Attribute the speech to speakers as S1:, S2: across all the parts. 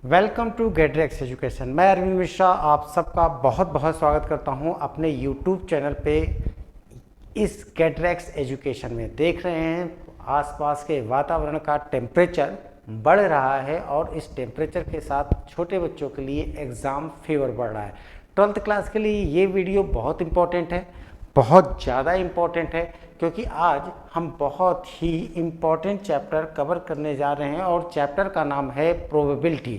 S1: Welcome to गेटरेक्स education. मैं अरविंद मिश्रा आप सबका बहुत बहुत स्वागत करता हूं अपने यूट्यूब चैनल पे। इस गेटरेक्स एजुकेशन में देख रहे हैं आसपास के वातावरण का टेम्परेचर बढ़ रहा है और इस टेम्परेचर के साथ छोटे बच्चों के लिए एग्ज़ाम फीवर बढ़ रहा है। 12th क्लास के लिए ये वीडियो बहुत इम्पोर्टेंट है, बहुत ज़्यादा इम्पोर्टेंट है, क्योंकि आज हम बहुत ही इम्पोर्टेंट चैप्टर कवर करने जा रहे हैं और चैप्टर का नाम है प्रोबेबिलिटी।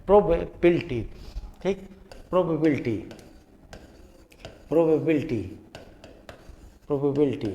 S1: प्रोबेबिलिटी, ठीक, प्रोबेबिलिटी प्रोबेबिलिटी प्रोबेबिलिटी।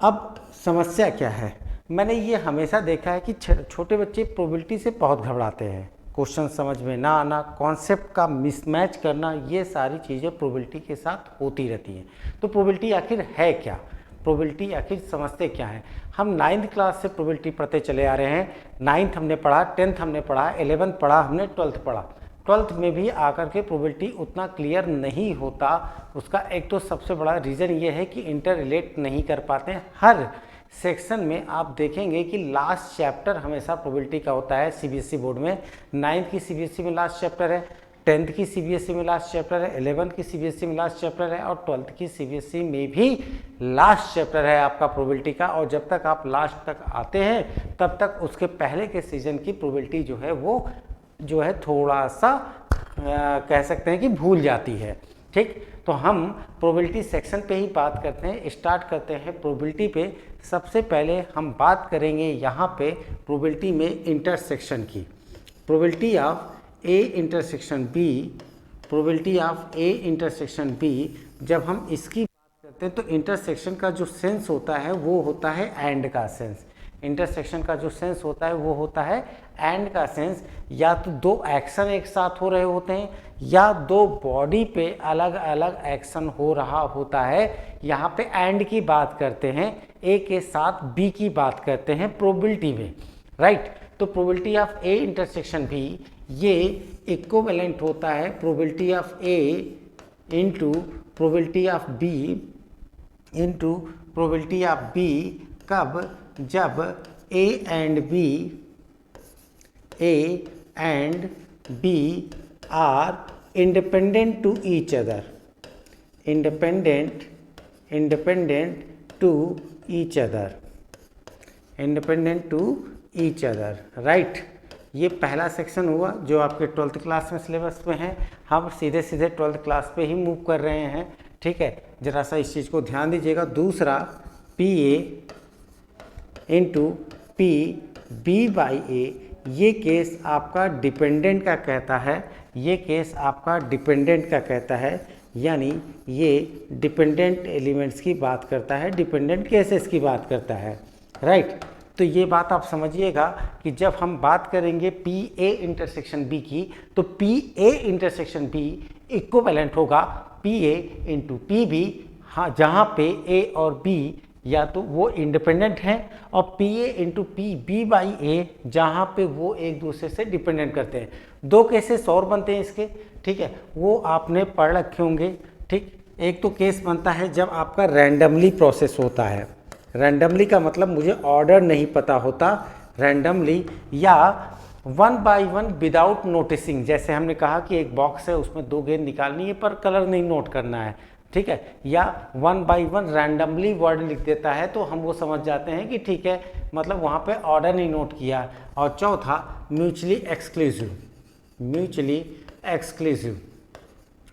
S1: अब समस्या क्या है? मैंने ये हमेशा देखा है कि छोटे बच्चे प्रोबेबिलिटी से बहुत घबराते हैं। क्वेश्चन समझ में ना आना, कॉन्सेप्ट का मिसमैच करना, ये सारी चीज़ें प्रोबेबिलिटी के साथ होती रहती हैं। तो प्रोबेबिलिटी आखिर है क्या? प्रोबेबिलिटी आखिर समझते क्या है? हम 9th क्लास से प्रोबेबिलिटी पढ़ते चले आ रहे हैं। 9th हमने पढ़ा, 10th हमने पढ़ा, 11th पढ़ा, हमने 12th पढ़ा। 12th में भी आकर के प्रोबेबिलिटी उतना क्लियर नहीं होता। उसका एक तो सबसे बड़ा रीज़न ये है कि इंटर रिलेट नहीं कर पाते हैं। हर सेक्शन में आप देखेंगे कि लास्ट चैप्टर हमेशा प्रोबेबिलिटी का होता है। सीबीएसई बोर्ड में 9th की सीबीएसई में लास्ट चैप्टर है, 10th की सीबीएसई में लास्ट चैप्टर है, 11th की सीबीएसई में लास्ट चैप्टर है और 12th की सीबीएसई में भी लास्ट चैप्टर है आपका प्रोबेबिलिटी का। और जब तक आप लास्ट तक आते हैं तब तक उसके पहले के सीजन की प्रोबेबिलिटी जो है वो जो है थोड़ा सा कह सकते हैं कि भूल जाती है। ठीक, तो हम प्रोबेबिलिटी सेक्शन पे ही बात करते हैं। स्टार्ट करते हैं प्रोबेबिलिटी पे। सबसे पहले हम बात करेंगे यहाँ पे प्रोबेबिलिटी में इंटरसेक्शन की। Probability of A intersection B, probability of A intersection B. जब हम इसकी बात करते हैं तो इंटरसेक्शन का जो सेंस होता है वो होता है एंड का सेंस। इंटरसेक्शन का जो सेंस होता है वो होता है एंड का सेंस। या तो दो एक्शन एक साथ हो रहे होते हैं या दो बॉडी पे अलग अलग एक्शन हो रहा होता है। यहाँ पे एंड की बात करते हैं, ए के साथ बी की बात करते हैं प्रोबेबिलिटी में, राइट। तो probability of A intersection B ये इक्विवेलेंट होता है probability of A into probability of B into probability of B. कब? जब A and B are independent to each other, independent to each other, independent to each other, right. ये पहला section हुआ जो आपके 12th क्लास में syllabus में है। हम सीधे 12th क्लास पे ही मूव कर रहे हैं, ठीक है। जरा सा इस चीज़ को ध्यान दीजिएगा। दूसरा P A into P B by A, ये केस आपका डिपेंडेंट का कहता है, ये केस आपका डिपेंडेंट का कहता है, यानी ये डिपेंडेंट एलिमेंट्स की बात करता है, डिपेंडेंट केसेस की बात करता है, राइट। तो ये बात आप समझिएगा कि जब हम बात करेंगे पी ए इंटरसेक्शन बी की तो P A intersection B equivalent होगा P A into P B. हाँ, जहाँ पे ए और बी या तो वो इंडिपेंडेंट हैं और P A into P B by A जहाँ पे वो एक दूसरे से डिपेंडेंट करते हैं। दो केसेस और बनते हैं इसके, ठीक है, वो आपने पढ़ रखे होंगे, ठीक। एक तो केस बनता है जब आपका रैंडमली प्रोसेस होता है। रैंडमली का मतलब मुझे ऑर्डर नहीं पता होता, रैंडमली या 1 by 1 विदाउट नोटिसिंग। जैसे हमने कहा कि एक बॉक्स है उसमें 2 गेंद निकालनी है पर कलर नहीं नोट करना है, ठीक है। या 1 by 1 रैंडमली वर्ड लिख देता है तो हम वो समझ जाते हैं कि ठीक है, मतलब वहाँ पे ऑर्डर नहीं नोट किया। और चौथा म्यूचुअली एक्सक्लूसिव, म्यूचुअली एक्सक्लूसिव,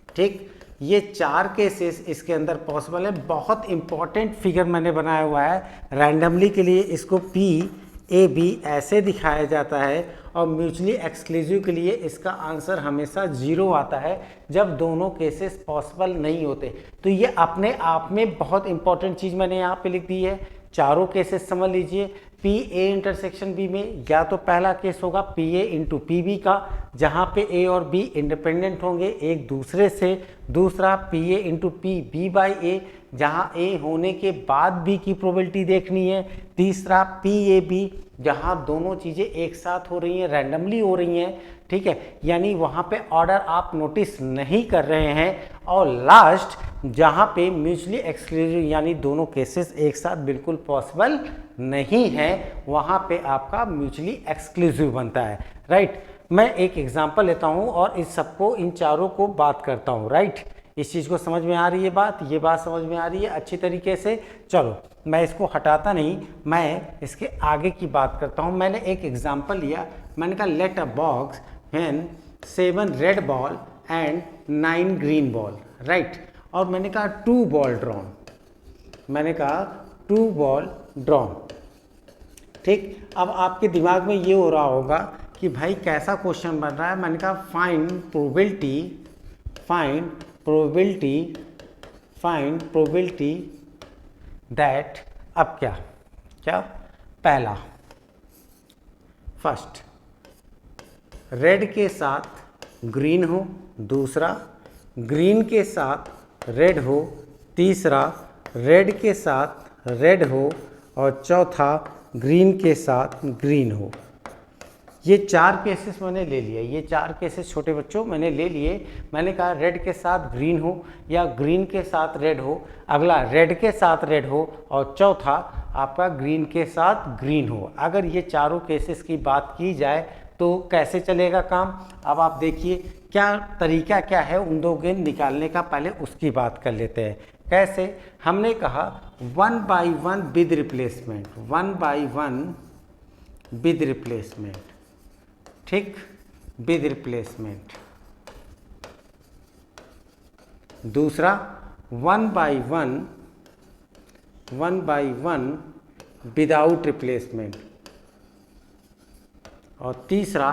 S1: ठीक। ये 4 केसेस इसके अंदर पॉसिबल है। बहुत इंपॉर्टेंट फिगर मैंने बनाया हुआ है। रैंडमली के लिए इसको पी ए बी ऐसे दिखाया जाता है और म्यूचुअली एक्सक्लूसिव के लिए इसका आंसर हमेशा 0 आता है जब दोनों केसेस पॉसिबल नहीं होते। तो ये अपने आप में बहुत इंपॉर्टेंट चीज़ मैंने यहाँ पे लिख दी है। चारों केसेस समझ लीजिए। पी ए इंटरसेक्शन बी में या तो पहला केस होगा P A into P B का, जहाँ पे ए और बी इंडिपेंडेंट होंगे एक दूसरे से। दूसरा P A into P B by A, जहाँ ए होने के बाद बी की प्रोबेबिलिटी देखनी है। तीसरा पी ए बी, जहाँ दोनों चीज़ें एक साथ हो रही हैं, रैंडमली हो रही हैं, ठीक है, यानी वहाँ पे ऑर्डर आप नोटिस नहीं कर रहे हैं। और लास्ट जहाँ पे म्यूचुअली एक्सक्लूसिव यानी दोनों केसेस एक साथ बिल्कुल पॉसिबल नहीं है, वहाँ पे आपका म्यूचुअली एक्सक्लूसिव बनता है, राइट। मैं एक एग्जांपल लेता हूँ और इस सबको इन चारों को बात करता हूँ, राइट। इस चीज़ को समझ में आ रही है बात, ये बात समझ में आ रही है अच्छी तरीके से। चलो मैं इसको हटाता नहीं, मैं इसके आगे की बात करता हूँ। मैंने एक एग्जांपल लिया, मैंने कहा let a box when 7 red ball and 9 green ball, right. और मैंने कहा 2 बॉल ड्रॉन, मैंने कहा 2 बॉल ड्रॉन, ठीक। अब आपके दिमाग में ये हो रहा होगा कि भाई कैसा क्वेश्चन बन रहा है। मैंने कहा फाइंड प्रोबेबिलिटी दैट, अब क्या पहला, फर्स्ट रेड के साथ ग्रीन हो, दूसरा ग्रीन के साथ रेड हो, तीसरा रेड के साथ रेड हो, और चौथा ग्रीन के साथ ग्रीन हो। ये 4 केसेस मैंने ले लिए, ये 4 केसेस छोटे बच्चों मैंने ले लिए। मैंने कहा रेड के साथ ग्रीन हो या ग्रीन के साथ रेड हो, अगला रेड के साथ रेड हो, और चौथा आपका ग्रीन के साथ ग्रीन हो। अगर ये चारों केसेस की बात की जाए तो कैसे चलेगा काम, अब आप देखिए क्या तरीका क्या है उन 2 गेंद निकालने का, पहले उसकी बात कर लेते हैं। कैसे, हमने कहा 1 by 1 with replacement, 1 by 1 with replacement, ठीक, विद रिप्लेसमेंट। दूसरा 1 by 1 विदाउट रिप्लेसमेंट, और तीसरा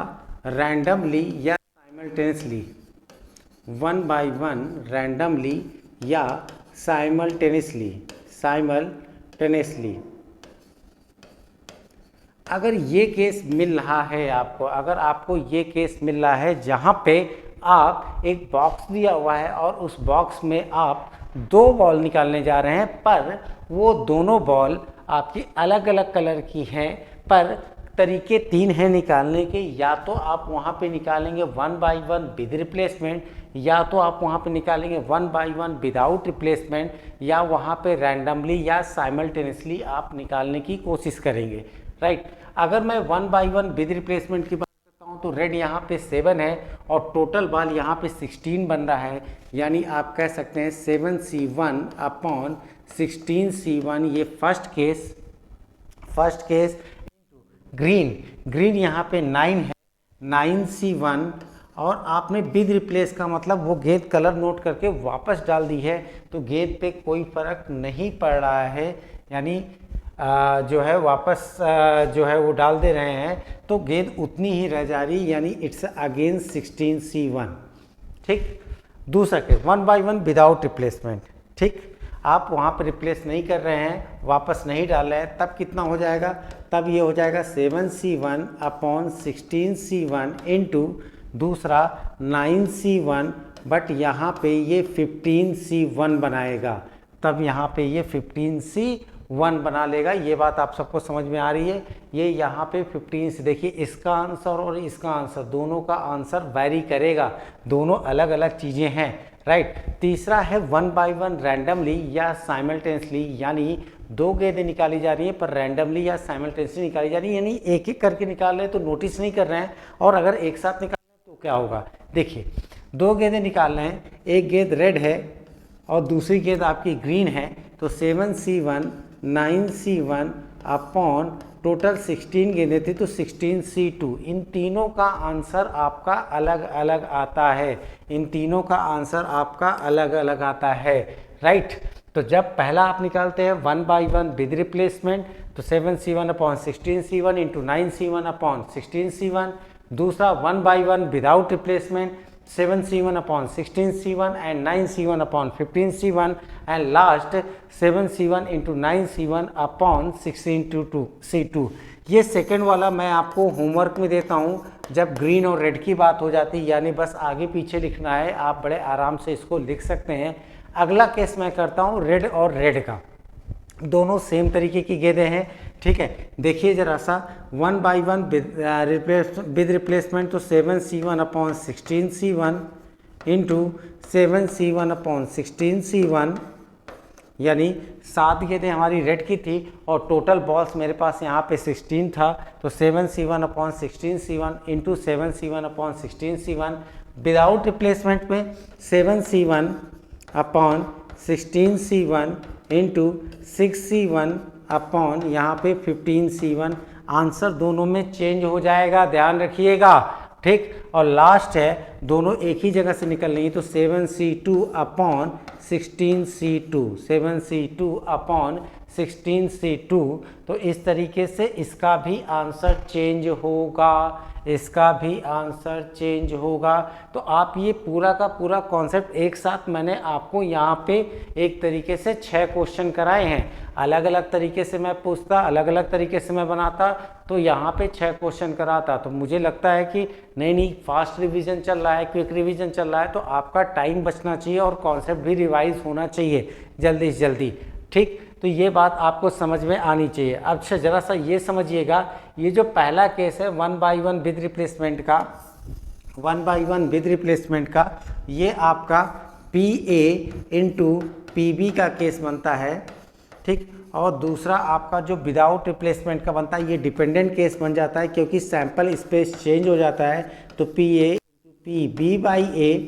S1: रैंडमली या साइमल्टेनियसली, 1 by 1 रैंडमली या साइमल्टेनियसली। अगर ये केस मिल रहा है आपको, अगर आपको ये केस मिल रहा है जहाँ पे आप एक बॉक्स दिया हुआ है और उस बॉक्स में आप 2 बॉल निकालने जा रहे हैं, पर वो दोनों बॉल आपकी अलग अलग कलर की हैं, पर तरीके 3 हैं निकालने के। या तो आप वहाँ पे निकालेंगे 1 by 1 विद रिप्लेसमेंट, या तो आप वहाँ पे निकालेंगे 1 by 1 विदाउट रिप्लेसमेंट, या वहाँ पे रैंडमली या साइमल्टेनियसली आप निकालने की कोशिश करेंगे, राइट। अगर मैं 1 by 1 विद रिप्लेसमेंट की बात करता हूँ तो रेड यहाँ पे 7 है और टोटल बॉल यहाँ पे 16 बन रहा है, यानी आप कह सकते हैं 7C1 अपॉन 16C1। ये फर्स्ट केस। ग्रीन यहाँ पे 9 है, 9C1, और आपने विद रिप्लेस का मतलब वो गेंद कलर नोट करके वापस डाल दी है, तो गेंद पे कोई फर्क नहीं पड़ रहा है, यानी जो है वापस जो है वो डाल दे रहे हैं तो गेंद उतनी ही रह जा रही, यानी इट्स अगेन 16C1, ठीक। दूसरा केस 1 by 1 विदाउट रिप्लेसमेंट, ठीक। आप वहाँ पर रिप्लेस नहीं कर रहे हैं, वापस नहीं डाल रहे हैं, तब कितना हो जाएगा, तब ये हो जाएगा 7C1 अपॉन 16C1 इंटू दूसरा 9C1, बट यहाँ पे ये 15C1 बनाएगा, तब यहाँ पे ये 15C1 बना लेगा। ये बात आप सबको समझ में आ रही है। ये यहाँ पे 15 से देखिए, इसका आंसर और इसका आंसर दोनों का आंसर वैरी करेगा, दोनों अलग अलग चीज़ें हैं, राइट। तीसरा है 1 by 1 रैंडमली या साइमल्टेनियसली, यानी 2 गेंदें निकाली जा रही हैं पर रैंडमली या साइमल्टेनियसली निकाली जा रही है, यानी एक एक करके निकाल रहे हैं तो नोटिस नहीं कर रहे हैं, और अगर एक साथ निकाल रहे हैं तो क्या होगा। देखिए 2 गेंदें निकाल रहे हैं, एक गेंद रेड है और दूसरी गेंद आपकी ग्रीन है, तो 7C1 9C1 अपॉन टोटल 16 गेंदें थी तो 16C2। इन तीनों का आंसर आपका अलग अलग आता है, इन तीनों का आंसर आपका अलग अलग आता है, राइट। तो जब पहला आप निकालते हैं 1 by 1 विद रिप्लेसमेंट तो 7C1 upon 16C1 into 9C1 upon 16C1। दूसरा 1 by 1 without replacement 7C1 upon 16C1 and 9C1 upon 15C1, and last 7C1 into 9C1 upon 16C2। ये सेकंड वाला मैं आपको होमवर्क में देता हूँ जब ग्रीन और रेड की बात हो जाती है, यानी बस आगे पीछे लिखना है, आप बड़े आराम से इसको लिख सकते हैं। अगला केस मैं करता हूँ रेड और रेड का, दोनों सेम तरीके की गेंदें हैं, ठीक है। देखिए जरा सा 1 by 1 विद रिप्लेसमेंट तो 7C1 upon 16C1 into 7C1 upon 16C1 यानी 7 गेंदें हमारी रेड की थी और टोटल बॉल्स मेरे पास यहाँ पे 16 था, तो 7C1/16C1 into 7C1/16C1 without replacement में 7C1/16C1 इंटू 6C1 अपॉन यहाँ पे 15C1। आंसर दोनों में चेंज हो जाएगा, ध्यान रखिएगा, ठीक। और लास्ट है दोनों एक ही जगह से निकल रही, तो 7C2/16C2, 7C2/16C2। तो इस तरीके से इसका भी आंसर चेंज होगा, इसका भी आंसर चेंज होगा। तो आप ये पूरा का पूरा कॉन्सेप्ट एक साथ मैंने आपको यहाँ पे एक तरीके से 6 क्वेश्चन कराए हैं। अलग अलग तरीके से मैं पूछता, अलग अलग तरीके से मैं बनाता, तो यहाँ पे 6 क्वेश्चन कराता। तो मुझे लगता है कि नहीं फास्ट रिवीजन चल रहा है, क्विक रिवीजन चल रहा है, तो आपका टाइम बचना चाहिए और कॉन्सेप्ट भी रिवाइज होना चाहिए जल्दी से जल्दी, ठीक। तो ये बात आपको समझ में आनी चाहिए। अब ज़रा सा ये समझिएगा, ये जो पहला केस है 1/1 विद रिप्लेसमेंट का, 1/1 विद रिप्लेसमेंट का, ये आपका PA इंटू PB का केस बनता है, ठीक। और दूसरा आपका जो विदाउट रिप्लेसमेंट का बनता है, ये डिपेंडेंट केस बन जाता है क्योंकि सैंपल स्पेस चेंज हो जाता है, तो PA PB/A।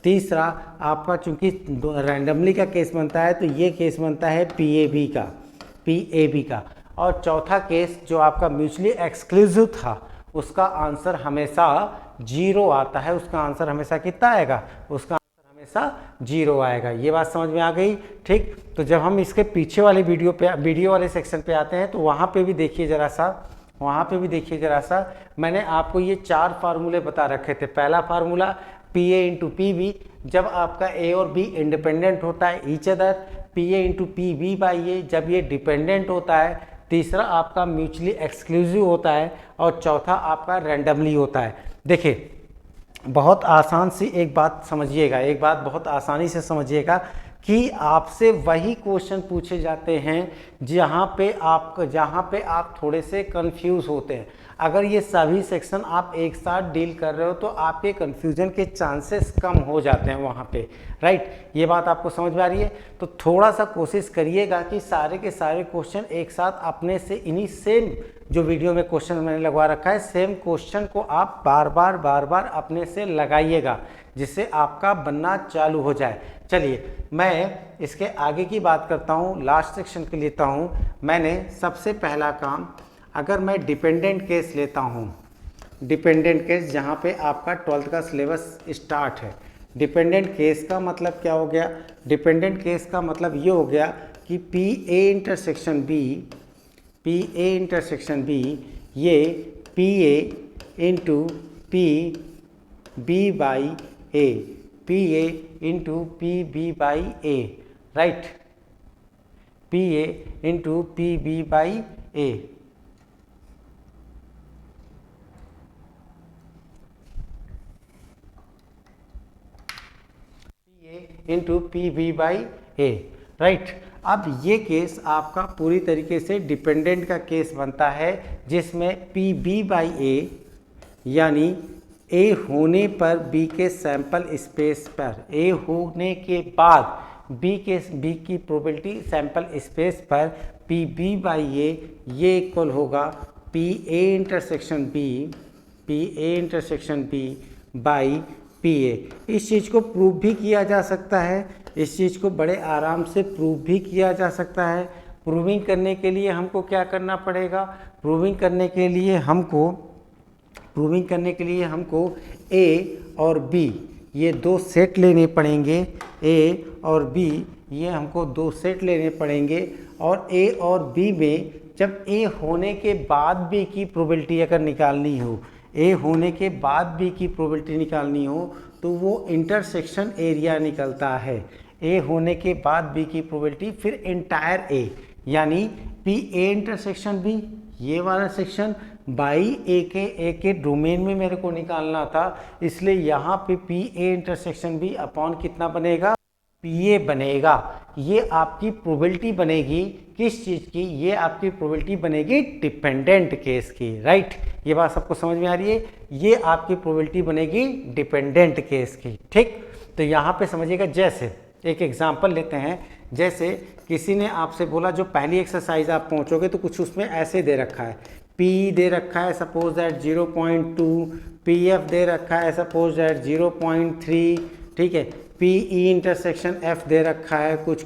S1: तीसरा आपका चूंकि रैंडमली का केस बनता है, तो ये केस बनता है PAB का। और चौथा केस जो आपका म्यूचुअली एक्सक्लूसिव था, उसका आंसर हमेशा 0 आता है। उसका आंसर हमेशा कितना आएगा? उसका आंसर हमेशा 0 आएगा। ये बात समझ में आ गई, ठीक। तो जब हम इसके पीछे वाले वीडियो वाले सेक्शन पे आते हैं, तो वहाँ पे भी देखिए ज़रा सा, मैंने आपको ये 4 फार्मूले बता रखे थे। पहला फार्मूला PA इंटू PB, जब आपका A और B इंडिपेंडेंट होता है each other, PA into PB/A जब ये डिपेंडेंट होता है, तीसरा आपका म्यूचुअली एक्सक्लूसिव होता है, और चौथा आपका रैंडमली होता है। देखिए बहुत आसान सी एक बात समझिएगा, एक बात बहुत आसानी से समझिएगा कि आपसे वही क्वेश्चन पूछे जाते हैं जहाँ पे आप थोड़े से कंफ्यूज होते हैं। अगर ये सभी सेक्शन आप एक साथ डील कर रहे हो, तो आपके कंफ्यूजन के चांसेस कम हो जाते हैं वहाँ पे, राइट। ये बात आपको समझ में आ रही है? तो थोड़ा सा कोशिश करिएगा कि सारे के सारे क्वेश्चन एक साथ अपने से, इन्हीं सेम जो वीडियो में क्वेश्चन मैंने लगवा रखा है, सेम क्वेश्चन को आप बार बार अपने से लगाइएगा, जिससे आपका बनना चालू हो जाए। चलिए मैं इसके आगे की बात करता हूँ, लास्ट सेक्शन के लेता हूँ। मैंने सबसे पहला काम, अगर मैं डिपेंडेंट केस लेता हूँ, डिपेंडेंट केस जहाँ पे आपका 12th का सिलेबस स्टार्ट है। डिपेंडेंट केस का मतलब क्या हो गया? डिपेंडेंट केस का मतलब ये हो गया कि PA इंटरसेक्शन B, ये PA into PB/A, PA into PB/A, right, PA into PB/A। Into PB/A, right. अब ये केस आपका पूरी तरीके से डिपेंडेंट का केस बनता है, जिसमें PB/A यानी A होने पर B के सैंपल स्पेस पर, A होने के बाद B की प्रोबेबिलिटी सैंपल स्पेस पर PB/A, ये इक्वल होगा PA intersection B by PA। इस चीज़ को प्रूव भी किया जा सकता है, इस चीज़ को बड़े आराम से प्रूव भी किया जा सकता है। प्रूविंग करने के लिए हमको क्या करना पड़ेगा? प्रूविंग करने के लिए हमको A और B ये 2 सेट लेने पड़ेंगे। A और B ये हमको 2 सेट लेने पड़ेंगे, और A और B में जब A होने के बाद B की प्रोबेबिलिटी अगर निकालनी हो, A होने के बाद B की प्रोबेबिलिटी निकालनी हो, तो वो इंटरसेक्शन एरिया निकलता है। A होने के बाद B की प्रोबेबिलिटी, फिर इंटायर A यानी PA इंटरसेक्शन B, ये वाला सेक्शन बाई A के डोमेन में मेरे को निकालना था, इसलिए यहाँ पे PA इंटरसेक्शन B अपॉन कितना बनेगा? PA बनेगा। ये आपकी प्रोबेबिलिटी बनेगी किस चीज़ की? ये आपकी प्रोबेबिलिटी बनेगी डिपेंडेंट केस की, राइट। ये बात सबको समझ में आ रही है? ये आपकी प्रोबेबिलिटी बनेगी डिपेंडेंट केस की, ठीक। तो यहाँ पे समझिएगा, जैसे एक एग्जांपल लेते हैं, जैसे किसी ने आपसे बोला जो पहली एक्सरसाइज आप पहुंचोगे तो कुछ उसमें ऐसे दे रखा है, पी दे रखा है सपोज दैट 0.2, पी एफ दे रखा है सपोज दैट 0.3, ठीक है, पी ई इंटरसेक्शन एफ दे रखा है कुछ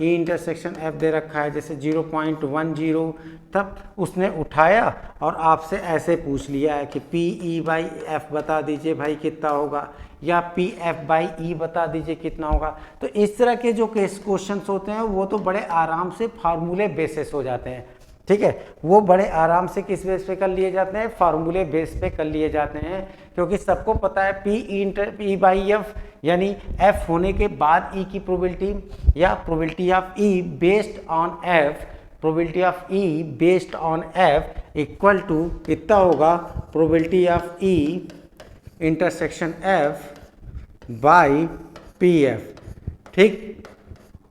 S1: ई इंटरसेक्शन एफ दे रखा है जैसे 0.10, तब उसने उठाया और आपसे ऐसे पूछ लिया है कि पी ई बाई एफ बता दीजिए भाई कितना होगा, या पी एफ बाई ई बता दीजिए कितना होगा। तो इस तरह के जो क्वेश्चन होते हैं वो तो बड़े आराम से फार्मूले बेसिस हो जाते हैं, ठीक है, वो बड़े आराम से किस बेस पे कर लिए जाते हैं, फार्मूले बेस पे कर लिए जाते हैं, क्योंकि सबको पता है पी बाई एफ यानी एफ होने के बाद ई की प्रोबेबिलिटी या probability of E based on F, probability of E based on F equal to कितना होगा, probability of E intersection F by P F, ठीक।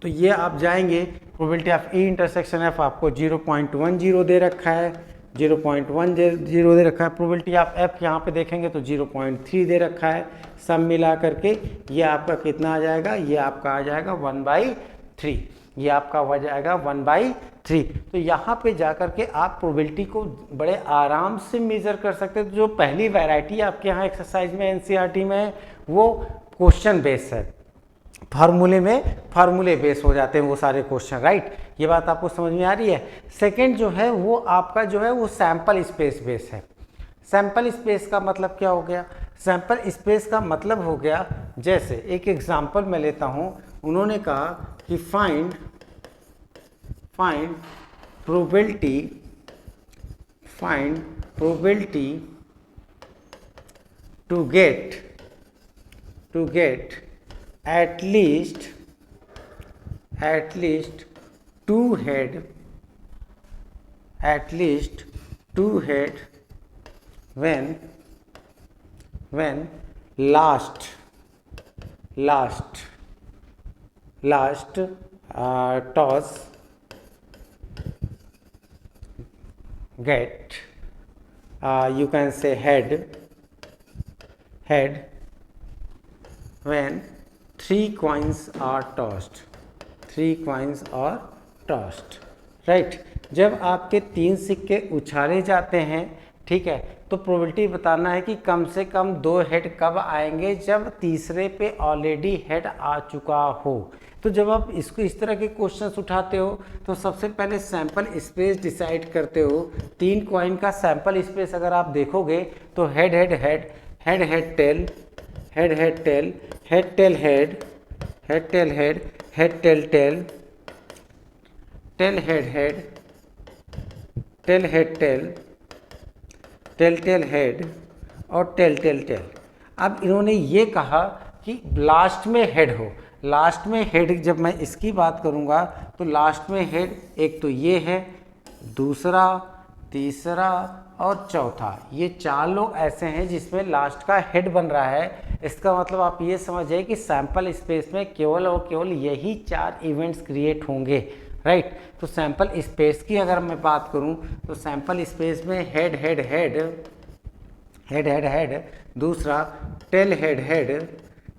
S1: तो ये आप जाएंगे, probability of E intersection F आपको 0.10 दे रखा है, 0.10 दे रखा है, प्रोबेबिलिटी ऑफ एफ यहाँ पे देखेंगे तो 0.3 दे रखा है, सब मिला करके ये आपका कितना आ जाएगा, ये आपका आ जाएगा 1/3, ये आपका हो जाएगा 1/3। तो यहाँ पे जा कर के आप प्रोबेबिलिटी को बड़े आराम से मेज़र कर सकते हैं। तो जो पहली वैरायटी आपके यहाँ एक्सरसाइज में एनसीईआरटी में है वो क्वेश्चन बेस है, फार्मूले बेस हो जाते हैं वो सारे क्वेश्चन, राइट। ये बात आपको समझ में आ रही है। सेकंड जो है वो आपका जो है वो सैंपल स्पेस बेस है। सैंपल स्पेस का मतलब क्या हो गया, सैंपल स्पेस का मतलब हो गया, जैसे एक एग्जांपल मैं लेता हूं, उन्होंने कहा कि find probability to get at least two head when last toss get you can say head when 3 coins are tossed, right. जब आपके 3 सिक्के उछाले जाते हैं, ठीक है, तो प्रोबेबिलिटी बताना है कि कम से कम 2 हेड कब आएंगे, जब तीसरे पे ऑलरेडी हेड आ चुका हो। तो जब आप इसको इस तरह के क्वेश्चंस उठाते हो तो सबसे पहले सैंपल स्पेस डिसाइड करते हो। 3 कॉइन का सैंपल स्पेस अगर आप देखोगे तो head head head head head tail head head tail head tail head head tail head head tail tail tail head head tail head tail tail tail head और tail tail tail. अब इन्होंने ये कहा कि लास्ट में head हो। Last में head जब मैं इसकी बात करूँगा तो लास्ट में हेड एक तो ये है, दूसरा, तीसरा और चौथा, ये 4 लोग ऐसे हैं जिसमें लास्ट का हेड बन रहा है। इसका मतलब आप ये समझिए कि सैंपल स्पेस में केवल और केवल यही 4 इवेंट्स क्रिएट होंगे, राइट। तो सैंपल स्पेस की अगर मैं बात करूं तो सैंपल स्पेस में head head head head head head, दूसरा टेल हेड हेड,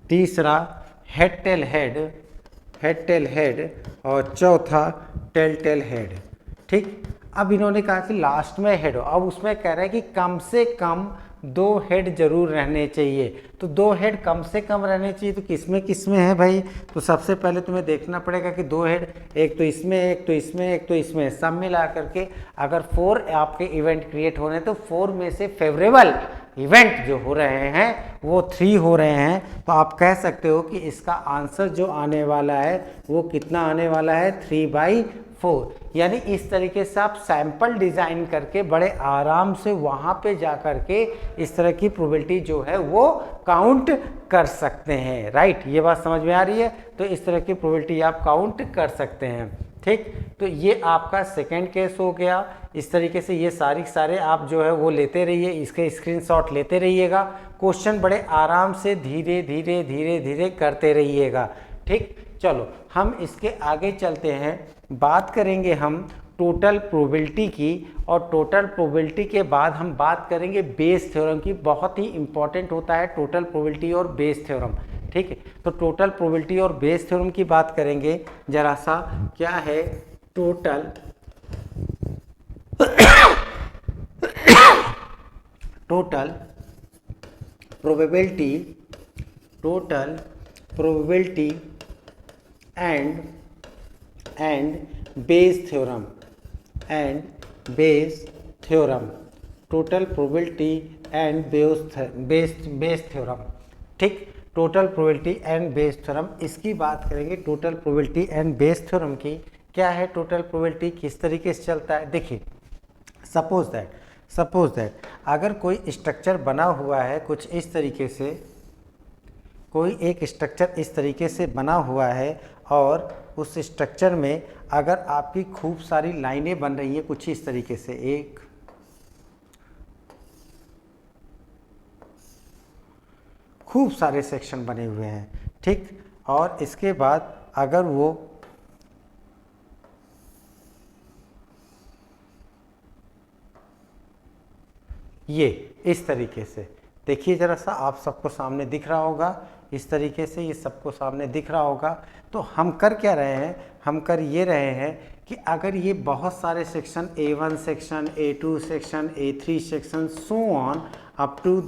S1: तीसरा हेड टेल हेड और चौथा टेल टेल हेड, ठीक। अब इन्होंने कहा कि लास्ट में हेड हो, अब उसमें कह रहे हैं कि कम से कम 2 हेड जरूर रहने चाहिए। तो 2 हेड कम से कम रहने चाहिए, तो किसमें है भाई, तो सबसे पहले तुम्हें देखना पड़ेगा कि 2 हेड, एक तो इसमें, एक तो इसमें, एक तो इसमें, सब मिला करके अगर 4 आपके इवेंट क्रिएट हो रहे हैं तो 4 में से फेवरेबल इवेंट जो हो रहे हैं वो 3 हो रहे हैं। तो आप कह सकते हो कि इसका आंसर जो आने वाला है वो कितना आने वाला है, 3/4। यानी इस तरीके से आप सैंपल डिज़ाइन करके बड़े आराम से वहाँ पे जा कर के इस तरह की प्रोबेबिलिटी जो है वो काउंट कर सकते हैं, राइट। ये बात समझ में आ रही है। तो इस तरह की प्रोबेबिलिटी आप काउंट कर सकते हैं, ठीक। तो ये आपका सेकेंड केस हो गया। इस तरीके से ये सारे आप जो है वो लेते रहिए, इसके स्क्रीनशॉट लेते रहिएगा, क्वेश्चन बड़े आराम से धीरे धीरे करते रहिएगा, ठीक। चलो हम इसके आगे चलते हैं, बात करेंगे हम टोटल प्रोबेबिलिटी की, और टोटल प्रोबेबिलिटी के बाद हम बात करेंगे बेस थ्योरम की। बहुत ही इंपॉर्टेंट होता है टोटल प्रोबेबिलिटी और बेस थ्योरम, ठीक है। तो टोटल प्रोबेबिलिटी और बेस थ्योरम की बात करेंगे जरा सा। क्या है total probability and Bayes theorem total probability and Bayes theorem, ठीक। Total probability and Bayes theorem, इसकी बात करेंगे। Total probability and Bayes theorem की क्या है, टोटल प्रोबेबिलिटी किस तरीके से चलता है। देखिए सपोज दैट अगर कोई स्ट्रक्चर बना हुआ है कुछ इस तरीके से, कोई एक स्ट्रक्चर इस तरीके से बना हुआ है और उस स्ट्रक्चर में अगर आपकी खूब सारी लाइनें बन रही हैं कुछ इस तरीके से, एक खूब सारे सेक्शन बने हुए हैं, ठीक। और इसके बाद अगर वो ये इस तरीके से, देखिए ज़रा सा, आप सबको सामने दिख रहा होगा इस तरीके से, ये सबको सामने दिख रहा होगा। तो हम कर क्या रहे हैं, हम कर ये रहे हैं कि अगर ये बहुत सारे section A1 section, A2 section, A3 section, so on up to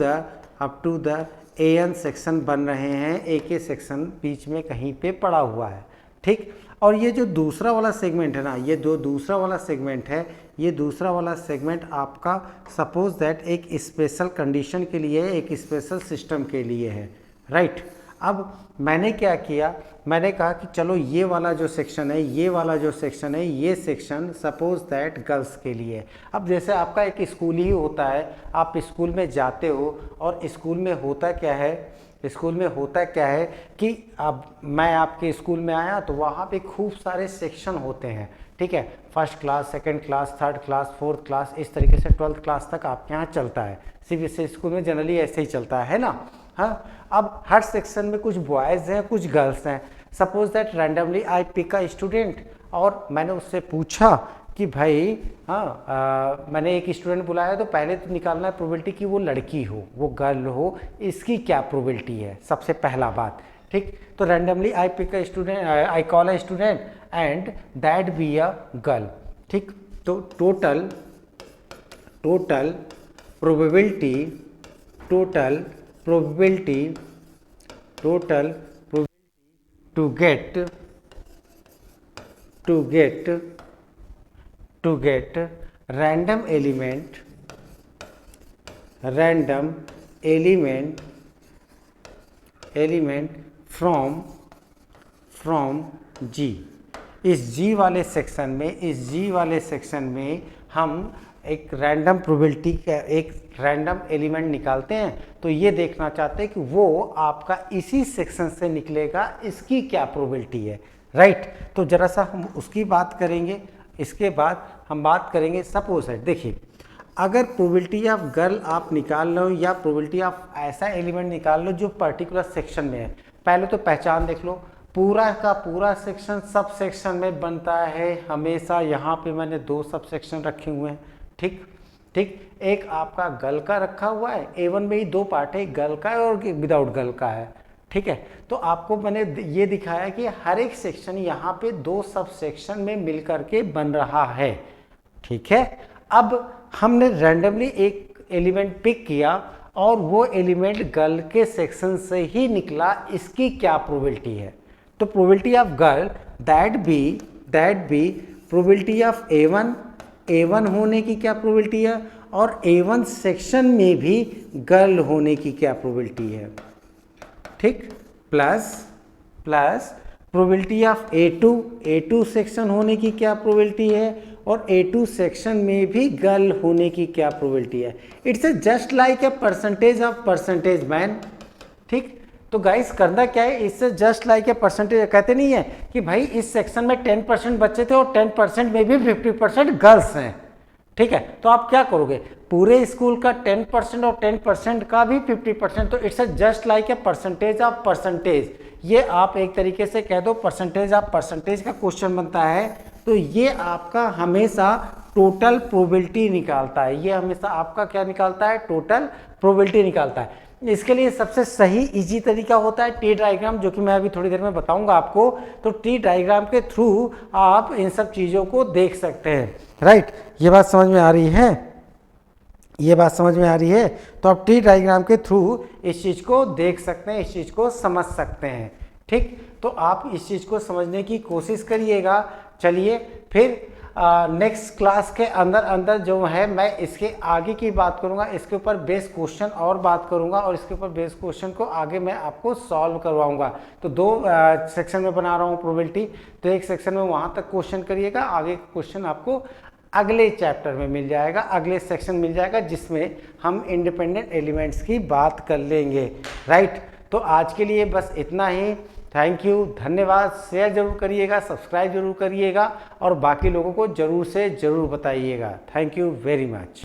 S1: the AN section बन रहे हैं, AK सेक्शन बीच में कहीं पे पड़ा हुआ है, ठीक। और ये जो दूसरा वाला सेगमेंट है ना, ये दूसरा वाला सेगमेंट है, ये दूसरा वाला सेगमेंट आपका सपोज दैट एक स्पेशल कंडीशन के लिए है, एक स्पेशल सिस्टम के लिए है, राइट। अब मैंने क्या किया, मैंने कहा कि चलो ये वाला जो सेक्शन है, ये सेक्शन सपोज दैट गर्ल्स के लिए। अब जैसे आपका एक स्कूल ही होता है, आप स्कूल में जाते हो और स्कूल में होता क्या है कि अब मैं आपके स्कूल में आया तो वहाँ पे खूब सारे सेक्शन होते हैं, ठीक है। First class, second class, third class, fourth class, इस तरीके से 12th क्लास तक आपके यहाँ चलता है। CBSE स्कूल में जनरली ऐसे ही चलता है ना, हाँ। अब हर सेक्शन में कुछ बॉयज़ हैं कुछ गर्ल्स हैं। Suppose that randomly I pick a student और मैंने उससे पूछा कि भाई मैंने एक स्टूडेंट बुलाया तो पहले तो निकालना है प्रोबेबिलिटी कि वो लड़की हो, वो गर्ल हो, इसकी क्या प्रोबेबिलिटी है, सबसे पहला बात, ठीक। तो randomly I pick a student, I call a student and that be a girl, ठीक। तो total probability to get random element from G। इस G वाले सेक्शन में हम एक रैंडम प्रोबेबिलिटी का एक रैंडम एलिमेंट निकालते हैं। तो ये देखना चाहते हैं कि वो आपका इसी सेक्शन से निकलेगा, इसकी क्या प्रोबेबिलिटी है, राइट। तो जरा सा हम उसकी बात करेंगे। इसके बाद हम बात करेंगे सपोज है, देखिए अगर प्रोबेबिलिटी ऑफ गर्ल आप निकाल लो या प्रोबेबिलिटी ऑफ ऐसा एलिमेंट निकाल लो जो पर्टिकुलर सेक्शन में है, पहले तो पहचान देख लो। पूरा का पूरा सेक्शन सब सेक्शन में बनता है हमेशा। यहाँ पे मैंने 2 सब सेक्शन रखे हुए हैं, ठीक। एक आपका गर्ल का रखा हुआ है, A1 में ही 2 पार्ट है, गर्ल का है और विदाउट गर्ल का है, ठीक है। तो आपको मैंने ये दिखाया कि हर एक सेक्शन यहाँ पे 2 सब सेक्शन में मिलकर के बन रहा है, ठीक है। अब हमने रैंडमली एक एलिमेंट पिक किया और वो एलिमेंट गर्ल के सेक्शन से ही निकला, इसकी क्या प्रोबेबिलिटी है। तो probability of girl that be probability of A1 होने की क्या प्रोबेबिलिटी है और A1 सेक्शन में भी गर्ल होने की क्या प्रोबेबिलिटी है, ठीक। Plus probability of A2 section होने की क्या प्रोबेबिलिटी है और A2 सेक्शन में भी गर्ल होने की क्या प्रोबेबिलिटी है। It's just like a percentage of percentage man, ठीक। तो गाइस करना क्या है, इससे जस्ट लाइक ए परसेंटेज, कहते नहीं है कि भाई इस सेक्शन में 10% बच्चे थे और 10% में भी 50% गर्ल्स हैं, ठीक है। तो आप क्या करोगे, पूरे स्कूल का 10% और 10% का भी 50%, तो it's just like a percentage of percentage. ये आप एक तरीके से कह दो परसेंटेज ऑफ परसेंटेज का क्वेश्चन बनता है। तो ये आपका हमेशा टोटल प्रोबेबिलिटी निकालता है, ये हमेशा आपका क्या निकालता है, टोटल प्रोबेबिलिटी निकालता है। इसके लिए सबसे सही इजी तरीका होता है टी डायग्राम, जो कि मैं अभी थोड़ी देर में बताऊंगा आपको। तो टी डायग्राम के थ्रू आप इन सब चीज़ों को देख सकते हैं, राइट। ये बात समझ में आ रही है, ये बात समझ में आ रही है। तो आप टी डायग्राम के थ्रू इस चीज़ को देख सकते हैं, इस चीज़ को समझ सकते हैं, ठीक। तो आप इस चीज़ को समझने की कोशिश करिएगा। चलिए फिर नेक्स्ट क्लास के अंदर जो है मैं इसके आगे की बात करूंगा, इसके ऊपर बेस क्वेश्चन और बात करूंगा, और इसके ऊपर बेस क्वेश्चन को आगे मैं आपको सॉल्व करवाऊंगा। तो 2 सेक्शन में बना रहा हूँ प्रोबेबिलिटी, तो एक सेक्शन में वहाँ तक क्वेश्चन करिएगा, आगे क्वेश्चन आपको अगले चैप्टर में मिल जाएगा, अगले सेक्शन मिल जाएगा, जिसमें हम इंडिपेंडेंट एलिमेंट्स की बात कर लेंगे, राइट। तो आज के लिए बस इतना ही। थैंक यू, धन्यवाद। शेयर जरूर करिएगा, सब्सक्राइब जरूर करिएगा, और बाकी लोगों को जरूर से जरूर बताइएगा। Thank you very much.